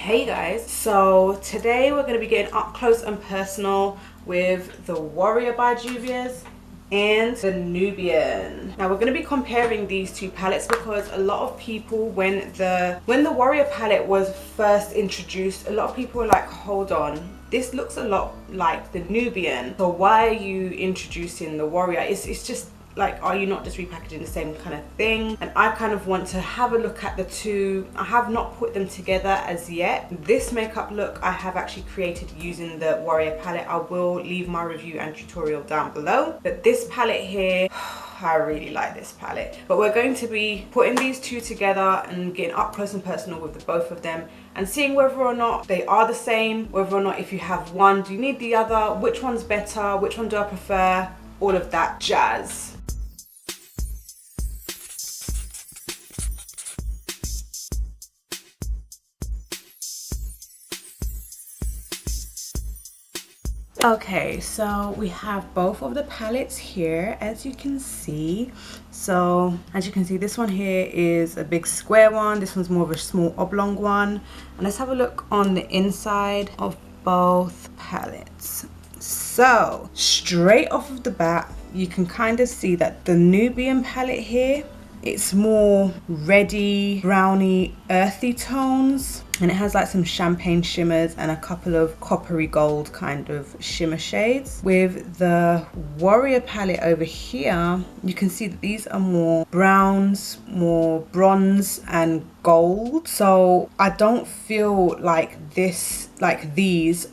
Hey guys, so today we're going to be getting up close and personal with the Warrior by Juvias and the Nubian. Now we're going to be comparing these two palettes because a lot of people, when the Warrior palette was first introduced, a lot of people were like, hold on, this looks a lot like the Nubian, so why are you introducing the Warrior? It's just like, are you not just repackaging the same kind of thing? And I kind of want to have a look at the two. I have not put them together as yet. This makeup look I have actually created using the Warrior palette. I will leave my review and tutorial down below. But this palette here, I really like this palette. But we're going to be putting these two together and getting up close and personal with the both of them and seeing whether or not they are the same, whether or not if you have one, do you need the other, which one's better, which one do I prefer, all of that jazz. Okay, so we have both of the palettes here, as you can see. So as you can see, this one here is a big square one, this one's more of a small oblong one. And let's have a look on the inside of both palettes. So straight off of the bat, you can kind of see that the Nubian palette here, it's more reddy, browny, earthy tones. And it has like some champagne shimmers and a couple of coppery gold kind of shimmer shades. With the Warrior palette over here, you can see that these are more browns, more bronze and gold. So I don't feel like these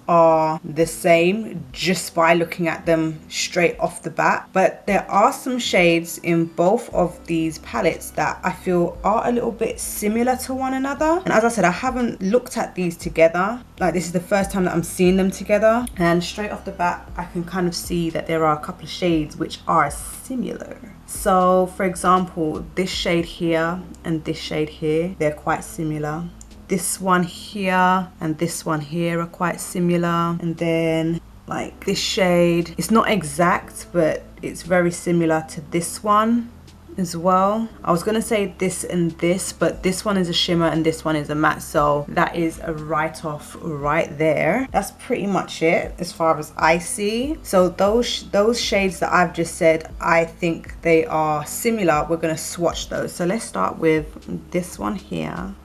are the same just by looking at them straight off the bat. But there are some shades in both of these palettes that I feel are a little bit similar to one another. And as I said, I haven't looked at these together. Like, this is the first time that I'm seeing them together, and straight off the bat I can kind of see that there are a couple of shades which are similar. So for example, this shade here and this shade here, they're quite similar. This one here and this one here are quite similar. And then like this shade, it's not exact, but it's very similar to this one as well. I was gonna say this and this, but this one is a shimmer and this one is a matte, so that is a write-off right there. That's pretty much it as far as I see. So those shades that I've just said, I think they are similar. We're gonna swatch those. So let's start with this one here.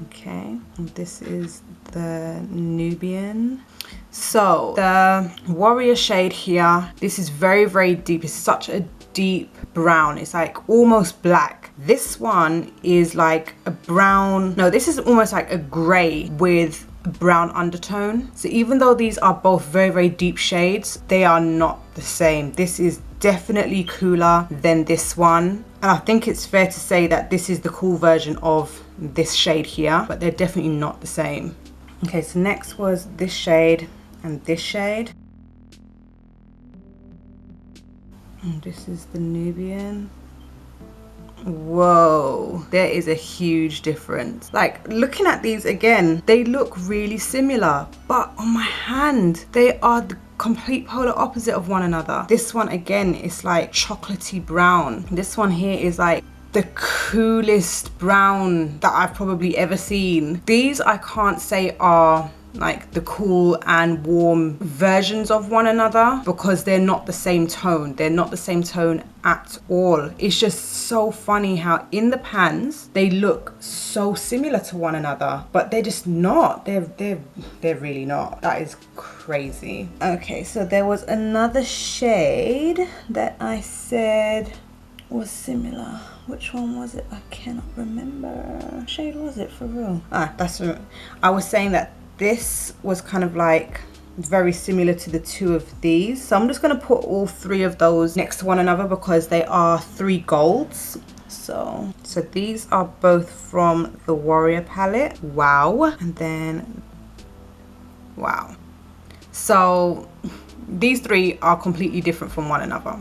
Okay, and this is the Nubian. So the Warrior shade here, this is very deep. It's such a deep brown. It's like almost black. This one is like a brown, no, this is almost like a gray with a brown undertone. So even though these are both very deep shades, they are not the same. This is definitely cooler than this one. And I think it's fair to say that this is the cool version of this shade here, but they're definitely not the same. Okay, so next was this shade and this shade. And this is the Nubian. Whoa, there is a huge difference. Like, looking at these again, they look really similar, but on my hand, they are the complete polar opposite of one another. This one again is like chocolatey brown. This one here is like the coolest brown that I've probably ever seen. These I can't say are like the cool and warm versions of one another because they're not the same tone. They're not the same tone at all. It's just so funny how in the pans they look so similar to one another, but they're just not. They're really not. That is crazy. Okay, so there was another shade that I said was similar. Which one was it? I cannot remember. What shade was it for real? That's what I was saying, that this was kind of like very similar to the two of these. So I'm just going to put all three of those next to one another because they are three golds. So these are both from the Warrior palette. Wow. And then wow. So these three are completely different from one another.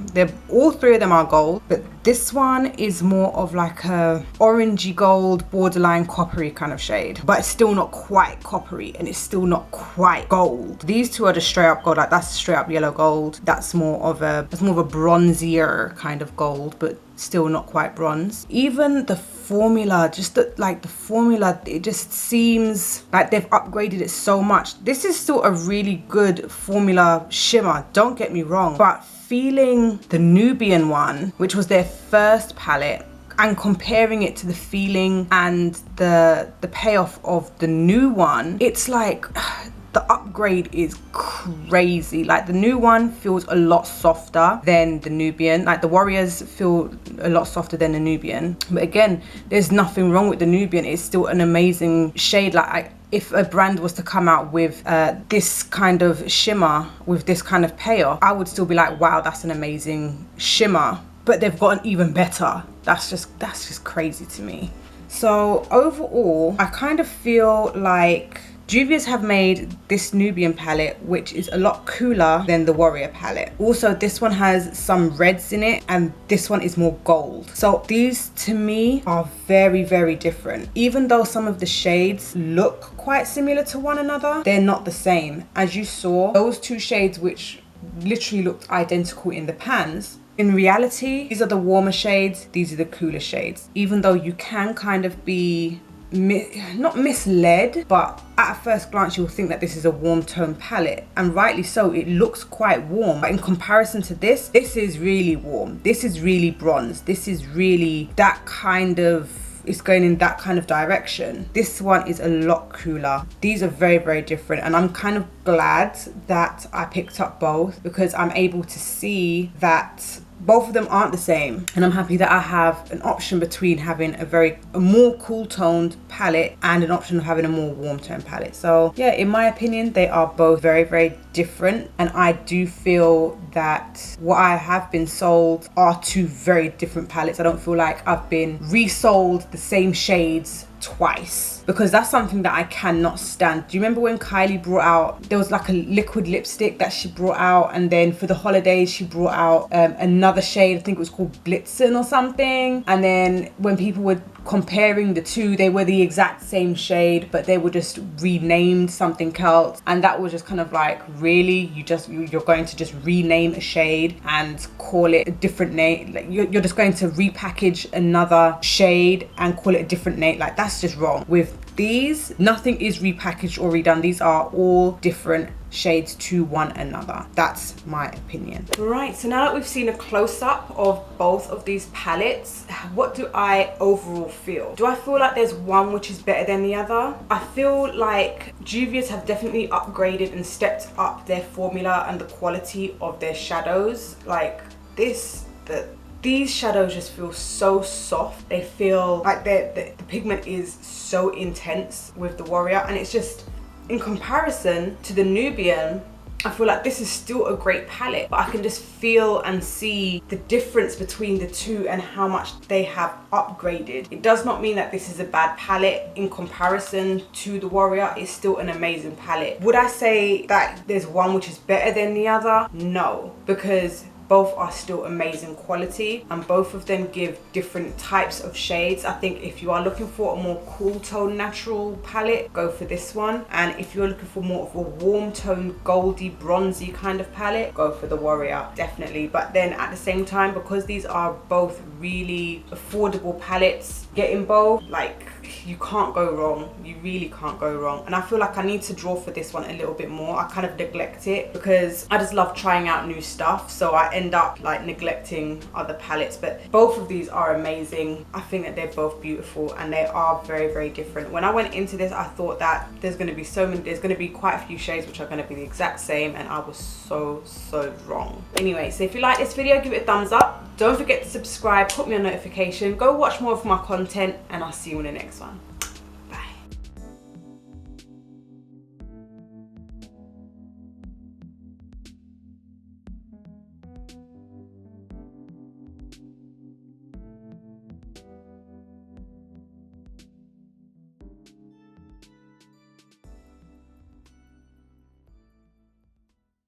All three of them are gold, but this one is more of like a orangey gold, borderline coppery kind of shade, but it's still not quite coppery and it's still not quite gold. These two are just straight up gold. Like, that's straight up yellow gold. That's more of a bronzier kind of gold, but still not quite bronze. Even the formula, just the formula, it just seems like they've upgraded it so much. This is still a really good formula shimmer, don't get me wrong, but feeling the Nubian one, which was their first palette, and comparing it to the feeling and the payoff of the new one, it's like the upgrade is crazy. Like the new one feels a lot softer than the Nubian. Like the Warriors feel a lot softer than the Nubian. But again, there's nothing wrong with the Nubian. It's still an amazing shade. Like if a brand was to come out with this kind of shimmer with this kind of payoff, I would still be like, wow, that's an amazing shimmer. But they've gotten even better. That's just crazy to me. So overall, I kind of feel like Juvias have made this Nubian palette, which is a lot cooler than the Warrior palette. Also, this one has some reds in it and this one is more gold. So these to me are very, very different. Even though some of the shades look quite similar to one another, they're not the same. As you saw, those two shades which literally looked identical in the pans, in reality, these are the warmer shades, these are the cooler shades. Even though you can kind of be not misled, but at first glance you'll think that this is a warm tone palette, and rightly so. It looks quite warm, but in comparison to this is really warm. This is really bronze. This is really that kind of, it's going in that kind of direction. This one is a lot cooler. These are very, very different, and I'm kind of glad that I picked up both because I'm able to see that both of them aren't the same, and I'm happy that I have an option between having a more cool toned palette and an option of having a more warm toned palette. So yeah, in my opinion, they are both very, very different, and I do feel that what I have been sold are two very different palettes. I don't feel like I've been resold the same shades twice, because that's something that I cannot stand. Do you remember when Kylie brought out, there was like a liquid lipstick that she brought out, and then for the holidays she brought out another shade, I think it was called Blitzen or something, and then when people were comparing the two, they were the exact same shade but they were just renamed something else, and that was just kind of like, really, you're going to just rename a shade and call it a different name? Like you're just going to repackage another shade and call it a different name? Like that's just wrong. With these, nothing is repackaged or redone. These are all different shades to one another. That's my opinion. Right, so now that we've seen a close-up of both of these palettes, what do I overall feel? Do I feel like there's one which is better than the other? I feel like Juvias have definitely upgraded and stepped up their formula and the quality of their shadows. Like these shadows just feel so soft. They feel like the pigment is so intense with the Warrior, and it's just, in comparison to the Nubian, I feel like this is still a great palette, but I can just feel and see the difference between the two and how much they have upgraded. It does not mean that this is a bad palette. In comparison to the Warrior, it's still an amazing palette. Would I say that there's one which is better than the other? No, because both are still amazing quality and both of them give different types of shades. I think if you are looking for a more cool tone natural palette, go for this one, and if you're looking for more of a warm tone goldy bronzy kind of palette, go for the Warrior, definitely. But then at the same time, because these are both really affordable palettes, getting both, like, you can't go wrong. You really can't go wrong. And I feel like I need to draw for this one a little bit more. I kind of neglect it because I just love trying out new stuff, so I end up like neglecting other palettes. But both of these are amazing. I think that they're both beautiful and they are very, very different. When I went into this, I thought that there's going to be quite a few shades which are going to be the exact same, and I was so wrong. Anyway, so if you like this video, give it a thumbs up. Don't forget to subscribe, put me on notification, go watch more of my content, and I'll see you in the next one.